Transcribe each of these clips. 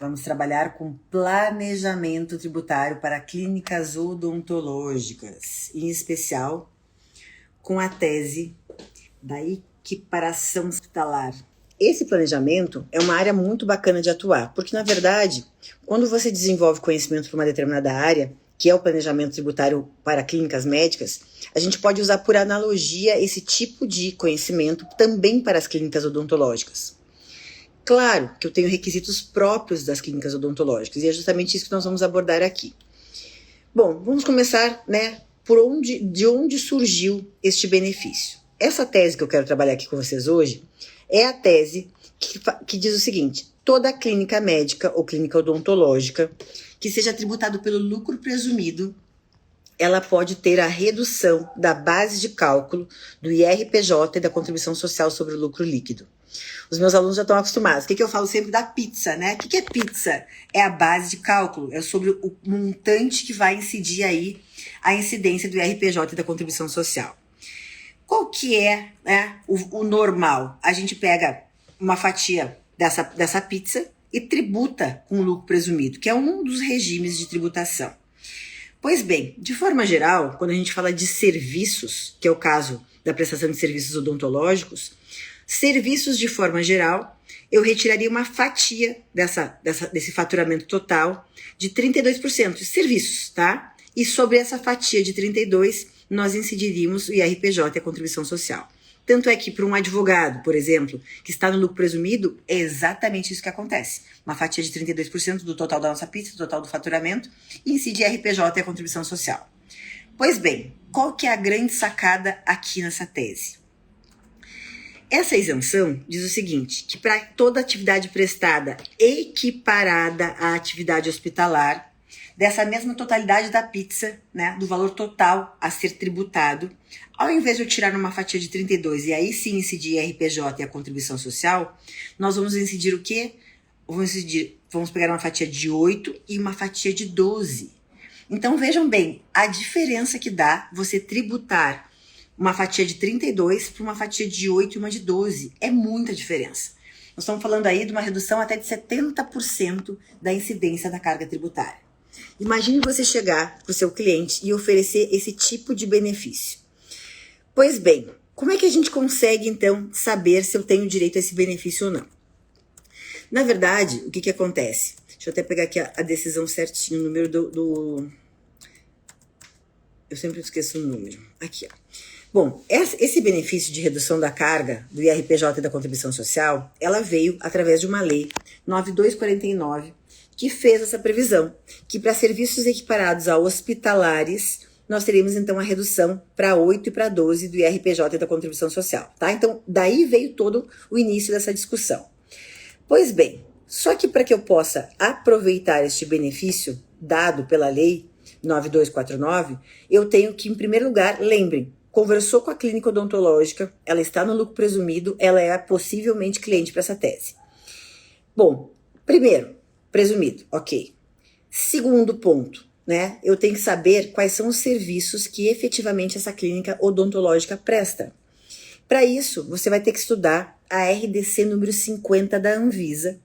Vamos trabalhar com planejamento tributário para clínicas odontológicas, em especial com a tese da equiparação hospitalar. Esse planejamento é uma área muito bacana de atuar, porque, na verdade, quando você desenvolve conhecimento para uma determinada área, que é o planejamento tributário para clínicas médicas, a gente pode usar por analogia esse tipo de conhecimento também para as clínicas odontológicas. Claro que eu tenho requisitos próprios das clínicas odontológicas, e é justamente isso que nós vamos abordar aqui. Bom, vamos começar, de onde surgiu este benefício. Essa tese que eu quero trabalhar aqui com vocês hoje é a tese que diz o seguinte: toda clínica médica ou clínica odontológica que seja tributado pelo lucro presumido, ela pode ter a redução da base de cálculo do IRPJ e da contribuição social sobre o lucro líquido. Os meus alunos já estão acostumados. O que eu falo sempre da pizza, né? O que é pizza? É a base de cálculo, é sobre o montante que vai incidir aí a incidência do IRPJ e da contribuição social. Qual que é, o normal? A gente pega uma fatia dessa pizza e tributa com o lucro presumido, que é um dos regimes de tributação. Pois bem, de forma geral, quando a gente fala de serviços, que é o caso da prestação de serviços odontológicos, serviços de forma geral, eu retiraria uma fatia desse faturamento total de 32% de serviços, tá? E sobre essa fatia de 32%, nós incidiríamos o IRPJ e a contribuição social. Tanto é que para um advogado, por exemplo, que está no lucro presumido, é exatamente isso que acontece. Uma fatia de 32% do total da nossa pizza, do total do faturamento, e incide IRPJ e a contribuição social. Pois bem, qual que é a grande sacada aqui nessa tese? Essa isenção diz o seguinte, que para toda atividade prestada equiparada à atividade hospitalar, dessa mesma totalidade da pizza, do valor total a ser tributado, ao invés de eu tirar uma fatia de 32 e aí sim incidir IRPJ e a contribuição social, nós vamos incidir o quê? Vamos pegar uma fatia de 8 e uma fatia de 12. Então vejam bem, a diferença que dá você tributar uma fatia de 32 para uma fatia de 8 e uma de 12. É muita diferença. Nós estamos falando aí de uma redução até de 70% da incidência da carga tributária. Imagine você chegar para o seu cliente e oferecer esse tipo de benefício. Pois bem, como é que a gente consegue então saber se eu tenho direito a esse benefício ou não? Na verdade, o que acontece? Deixa eu até pegar aqui a decisão certinho, o número Eu sempre esqueço o número. Aqui, ó. Bom, esse benefício de redução da carga do IRPJ e da contribuição social, ela veio através de uma lei 9249, que fez essa previsão, que para serviços equiparados a hospitalares, nós teríamos então a redução para 8 e para 12 do IRPJ e da contribuição social, tá? Então, daí veio todo o início dessa discussão. Pois bem, só que para que eu possa aproveitar este benefício dado pela lei 9249, eu tenho que, em primeiro lugar, lembrem, conversou com a clínica odontológica, ela está no lucro presumido, ela é possivelmente cliente para essa tese. Bom, primeiro, presumido, ok. Segundo ponto, eu tenho que saber quais são os serviços que efetivamente essa clínica odontológica presta. Para isso, você vai ter que estudar a RDC número 50 da Anvisa,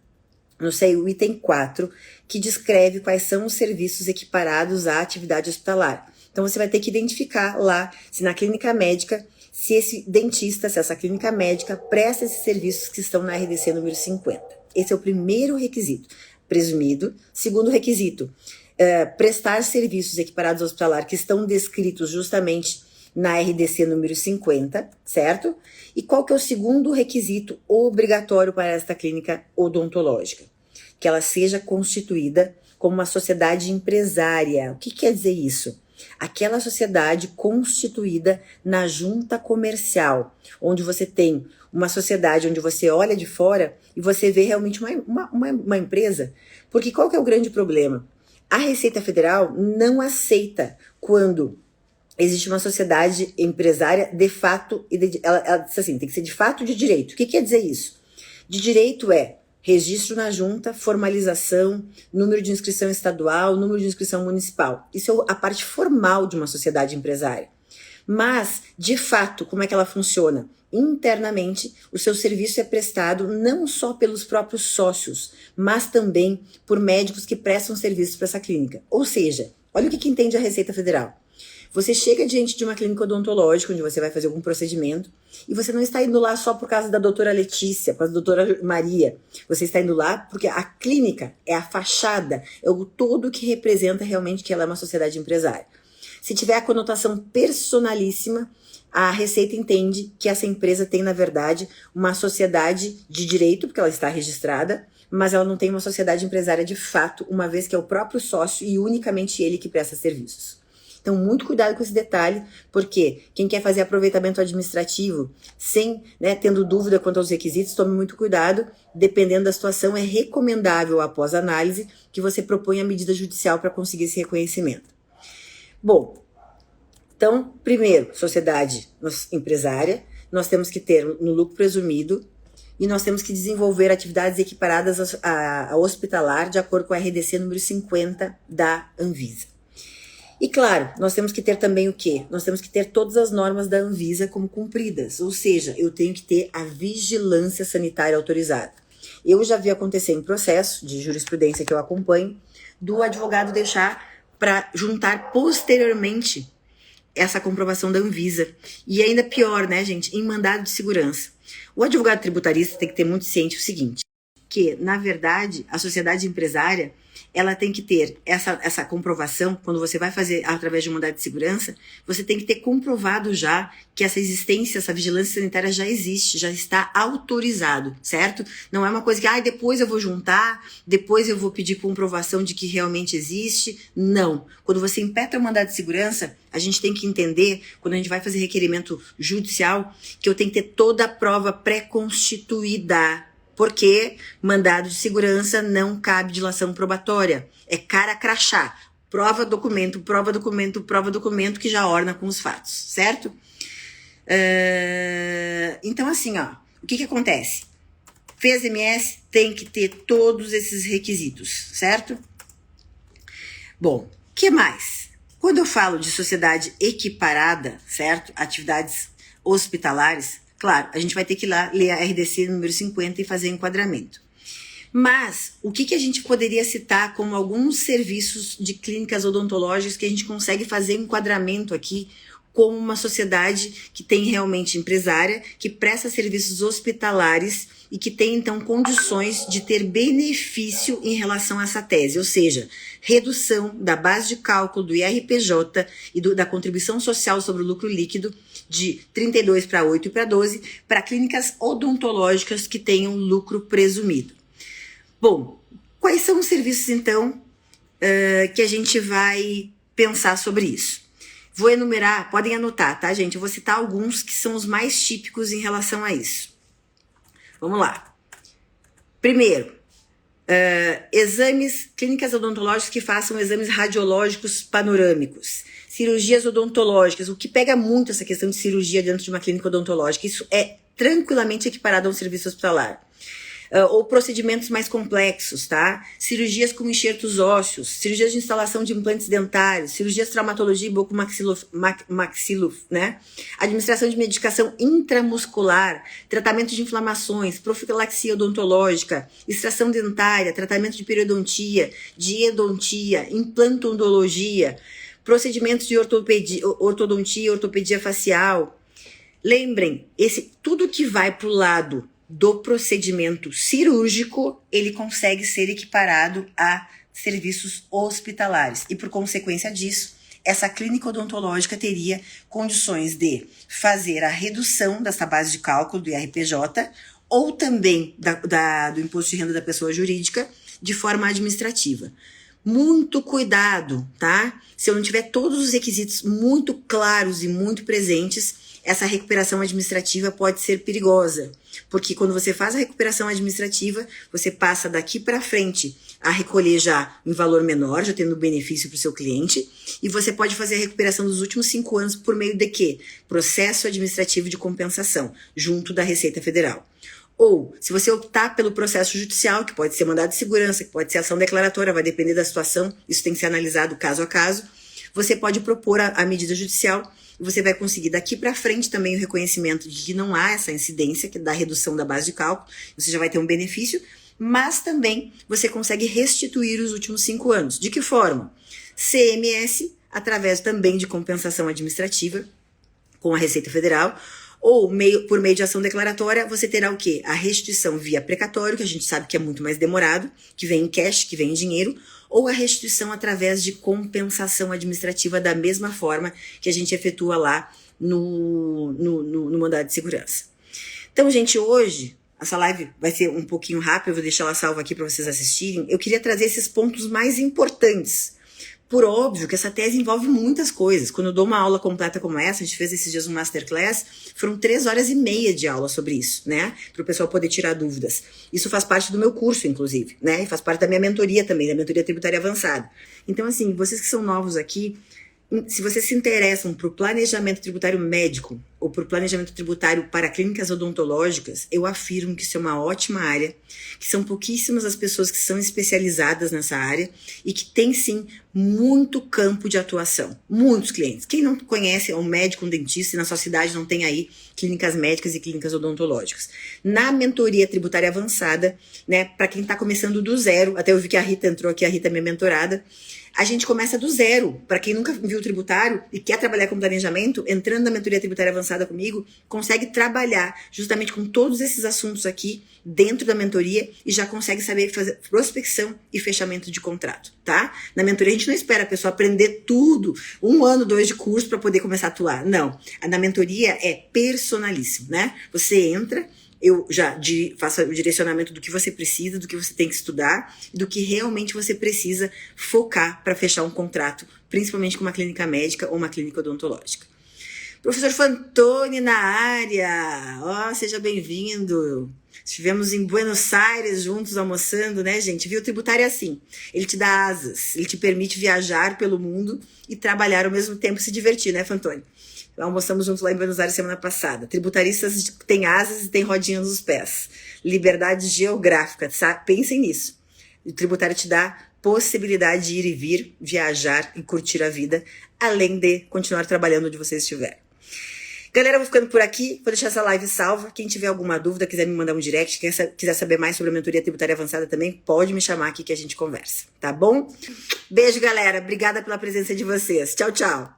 não sei, o item 4, que descreve quais são os serviços equiparados à atividade hospitalar. Então, você vai ter que identificar lá, se na clínica médica, se esse dentista, se essa clínica médica presta esses serviços que estão na RDC número 50. Esse é o primeiro requisito, presumido. Segundo requisito, prestar serviços equiparados ao hospitalar que estão descritos justamente na RDC número 50, certo? E qual que é o segundo requisito obrigatório para esta clínica odontológica? Que ela seja constituída como uma sociedade empresária. O que quer dizer isso? Aquela sociedade constituída na junta comercial, onde você tem uma sociedade onde você olha de fora e você vê realmente uma empresa. Porque qual que é o grande problema? A Receita Federal não aceita quando existe uma sociedade empresária de fato, ela diz assim, tem que ser de fato de direito. O que quer dizer isso? De direito é registro na junta, formalização, número de inscrição estadual, número de inscrição municipal. Isso é a parte formal de uma sociedade empresária. Mas, de fato, como é que ela funciona? Internamente, o seu serviço é prestado não só pelos próprios sócios, mas também por médicos que prestam serviço para essa clínica. Ou seja, olha o que entende a Receita Federal. Você chega diante de uma clínica odontológica, onde você vai fazer algum procedimento, e você não está indo lá só por causa da doutora Letícia, por causa da doutora Maria. Você está indo lá porque a clínica é a fachada, é o todo que representa realmente que ela é uma sociedade empresária. Se tiver a conotação personalíssima, a Receita entende que essa empresa tem, na verdade, uma sociedade de direito, porque ela está registrada, mas ela não tem uma sociedade empresária de fato, uma vez que é o próprio sócio e unicamente ele que presta serviços. Então, muito cuidado com esse detalhe, porque quem quer fazer aproveitamento administrativo sem, tendo dúvida quanto aos requisitos, tome muito cuidado. Dependendo da situação, é recomendável, após análise, que você proponha a medida judicial para conseguir esse reconhecimento. Bom, então, primeiro, sociedade empresária, nós temos que ter no lucro presumido e nós temos que desenvolver atividades equiparadas a hospitalar de acordo com a RDC número 50 da Anvisa. E claro, nós temos que ter também o quê? Nós temos que ter todas as normas da Anvisa como cumpridas, ou seja, eu tenho que ter a vigilância sanitária autorizada. Eu já vi acontecer em processo de jurisprudência que eu acompanho, do advogado deixar para juntar posteriormente essa comprovação da Anvisa. E ainda pior, né, gente, em mandado de segurança. O advogado tributarista tem que ter muito ciente o seguinte, que, na verdade, a sociedade empresária, ela tem que ter essa comprovação, quando você vai fazer através de um mandado de segurança, você tem que ter comprovado já que essa existência, essa vigilância sanitária já existe, já está autorizado, certo? Não é uma coisa que, depois eu vou juntar, depois eu vou pedir comprovação de que realmente existe. Não. Quando você impetra o mandado de segurança, a gente tem que entender, quando a gente vai fazer requerimento judicial, que eu tenho que ter toda a prova pré-constituída. Porque mandado de segurança não cabe dilação probatória. É cara crachá. Prova, documento, prova, documento, prova, documento, que já orna com os fatos, certo? Então, assim, o que acontece? Fez MS, tem que ter todos esses requisitos, certo? Bom, o que mais? Quando eu falo de sociedade equiparada, certo? Atividades hospitalares, claro, a gente vai ter que ir lá ler a RDC número 50 e fazer enquadramento. Mas, o que a gente poderia citar como alguns serviços de clínicas odontológicas que a gente consegue fazer enquadramento aqui como uma sociedade que tem realmente empresária, que presta serviços hospitalares e que tem, então, condições de ter benefício em relação a essa tese, ou seja, redução da base de cálculo do IRPJ e da contribuição social sobre o lucro líquido de 32 para 8 e para 12 para clínicas odontológicas que tenham lucro presumido. Bom, quais são os serviços, então, que a gente vai pensar sobre isso? Vou enumerar, podem anotar, tá, gente? Eu vou citar alguns que são os mais típicos em relação a isso. Vamos lá. Primeiro, exames, clínicas odontológicas que façam exames radiológicos panorâmicos, cirurgias odontológicas, o que pega muito essa questão de cirurgia dentro de uma clínica odontológica, isso é tranquilamente equiparado a um serviço hospitalar. Ou procedimentos mais complexos, tá? Cirurgias com enxertos ósseos, cirurgias de instalação de implantes dentários, cirurgias de traumatologia e bucomaxilo, né? Administração de medicação intramuscular, tratamento de inflamações, profilaxia odontológica, extração dentária, tratamento de periodontia, de endodontia, implantodontologia, procedimentos de ortodontia e ortopedia facial. Lembrem, tudo que vai para o lado do procedimento cirúrgico, ele consegue ser equiparado a serviços hospitalares. E por consequência disso, essa clínica odontológica teria condições de fazer a redução dessa base de cálculo do IRPJ ou também do imposto de renda da pessoa jurídica de forma administrativa. Muito cuidado, tá? Se eu não tiver todos os requisitos muito claros e muito presentes, essa recuperação administrativa pode ser perigosa, porque quando você faz a recuperação administrativa, você passa daqui para frente a recolher já em valor menor, já tendo benefício para o seu cliente, e você pode fazer a recuperação dos últimos 5 anos por meio de quê? Processo administrativo de compensação, junto da Receita Federal. Ou, se você optar pelo processo judicial, que pode ser mandado de segurança, que pode ser ação declaratória, vai depender da situação, isso tem que ser analisado caso a caso, você pode propor a medida judicial e você vai conseguir daqui para frente também o reconhecimento de que não há essa incidência que da redução da base de cálculo, você já vai ter um benefício, mas também você consegue restituir os últimos 5 anos. De que forma? CMS, através também de compensação administrativa com a Receita Federal, ou por meio de ação declaratória, você terá o quê? A restituição via precatório, que a gente sabe que é muito mais demorado, que vem em cash, que vem em dinheiro, ou a restituição através de compensação administrativa da mesma forma que a gente efetua lá no mandado de segurança. Então, gente, hoje, essa live vai ser um pouquinho rápida, eu vou deixar ela salva aqui para vocês assistirem. Eu queria trazer esses pontos mais importantes. Por óbvio que essa tese envolve muitas coisas. Quando eu dou uma aula completa como essa, a gente fez esses dias um masterclass, foram 3 horas e meia de aula sobre isso, né? Para o pessoal poder tirar dúvidas. Isso faz parte do meu curso, inclusive, né? E faz parte da minha mentoria também, da mentoria tributária avançada. Então, assim, vocês que são novos aqui, se vocês se interessam por planejamento tributário médico ou por planejamento tributário para clínicas odontológicas, eu afirmo que isso é uma ótima área, que são pouquíssimas as pessoas que são especializadas nessa área e que tem sim muito campo de atuação, muitos clientes. Quem não conhece é um médico, um dentista e na sua cidade não tem aí clínicas médicas e clínicas odontológicas. Na mentoria tributária avançada, né, para quem está começando do zero, até eu vi que a Rita entrou aqui, a Rita é minha mentorada, a gente começa do zero. Para quem nunca viu tributário e quer trabalhar com planejamento, entrando na mentoria tributária avançada comigo, consegue trabalhar justamente com todos esses assuntos aqui dentro da mentoria e já consegue saber fazer prospecção e fechamento de contrato, tá? Na mentoria a gente não espera a pessoa aprender tudo, 1 ano, 2 de curso para poder começar a atuar. Não. Na mentoria é personalíssimo, né? Você entra, eu já faço o direcionamento do que você precisa, do que você tem que estudar, do que realmente você precisa focar para fechar um contrato, principalmente com uma clínica médica ou uma clínica odontológica. Professor Fantoni na área, seja bem-vindo. Estivemos em Buenos Aires juntos almoçando, né, gente? Viu? O tributário é assim, ele te dá asas, ele te permite viajar pelo mundo e trabalhar ao mesmo tempo e se divertir, né, Fantoni? Almoçamos juntos lá em Buenos Aires semana passada. Tributaristas têm asas e têm rodinhas nos pés. Liberdade geográfica, sabe? Pensem nisso. O tributário te dá possibilidade de ir e vir, viajar e curtir a vida, além de continuar trabalhando onde você estiver. Galera, eu vou ficando por aqui. Vou deixar essa live salva. Quem tiver alguma dúvida, quiser me mandar um direct, quiser saber mais sobre a mentoria tributária avançada também, pode me chamar aqui que a gente conversa, tá bom? Beijo, galera. Obrigada pela presença de vocês. Tchau, tchau.